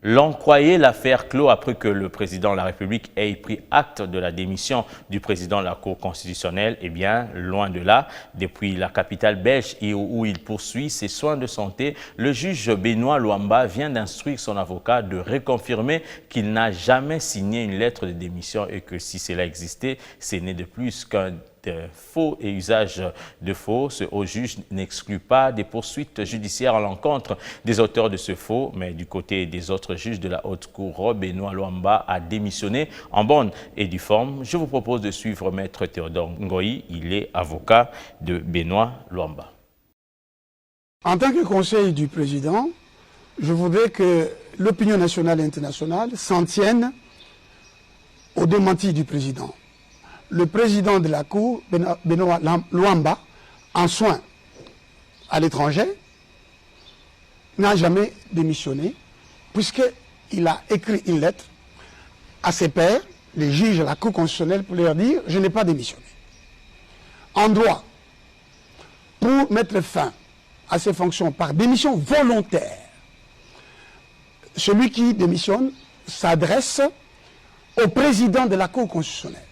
L'on croyait l'affaire clos après que le président de la République ait pris acte de la démission du président de la Cour constitutionnelle. Eh bien, loin de là, depuis la capitale belge où il poursuit ses soins de santé, le juge Benoît Luamba vient d'instruire son avocat de reconfirmer qu'il n'a jamais signé une lettre de démission et que si cela existait, ce n'est de plus qu'un faux et usage de faux. Ce haut juge n'exclut pas des poursuites judiciaires à l'encontre des auteurs de ce faux, mais du côté des autres juges de la haute cour, Benoît Luamba a démissionné en bonne et due forme. Je vous propose de suivre Maître Théodore Ngoï, il est avocat de Benoît Luamba. En tant que conseil du président, je voudrais que l'opinion nationale et internationale s'en tienne au démenti du président. Le président de la Cour, Benoît Luamba, en soins à l'étranger, n'a jamais démissionné, puisqu'il a écrit une lettre à ses pairs, les juges de la Cour constitutionnelle, pour leur dire « je n'ai pas démissionné ». En droit, pour mettre fin à ses fonctions par démission volontaire, celui qui démissionne s'adresse au président de la Cour constitutionnelle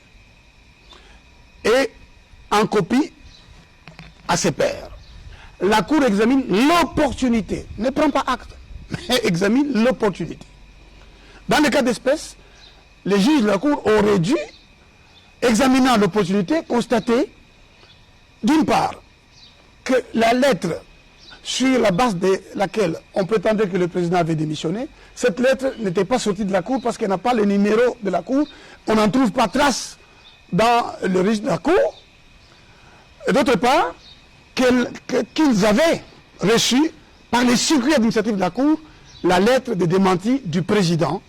et en copie à ses pairs. La Cour examine l'opportunité, ne prend pas acte, mais examine l'opportunité. Dans le cas d'espèce, les juges de la Cour auraient dû, examinant l'opportunité, constater, d'une part, que la lettre sur la base de laquelle on prétendait que le président avait démissionné, cette lettre n'était pas sortie de la Cour parce qu'elle n'a pas le numéro de la Cour, on n'en trouve pas trace dans le registre de la Cour, et d'autre part, qu'ils avaient reçu par les circuits administratifs de la Cour la lettre de démenti du président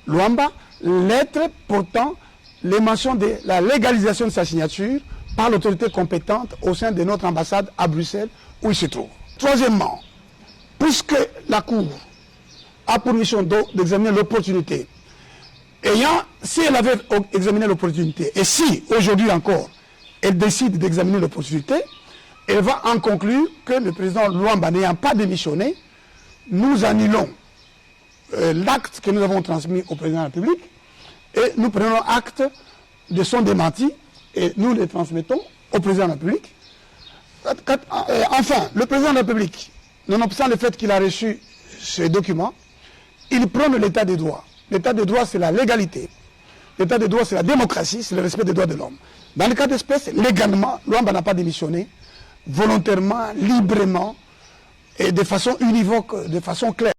Luamba, lettre portant les mentions de la légalisation de sa signature par l'autorité compétente au sein de notre ambassade à Bruxelles où il se trouve. Troisièmement, puisque la Cour a pour mission d'examiner l'opportunité, si elle avait examiné l'opportunité, et si aujourd'hui encore elle décide d'examiner l'opportunité, elle va en conclure que le président Luamba n'ayant pas démissionné, nous annulons l'acte que nous avons transmis au président de la République et nous prenons acte de son démenti et nous le transmettons au président de la République. Enfin, le président de la République, nonobstant le fait qu'il a reçu ces documents, il prône l'état des droits. L'état des droits, c'est la légalité. L'état des droits, c'est la démocratie, c'est le respect des droits de l'homme. Dans le cas d'espèce, légalement, Luamba n'a pas démissionné, volontairement, librement, et de façon univoque, de façon claire.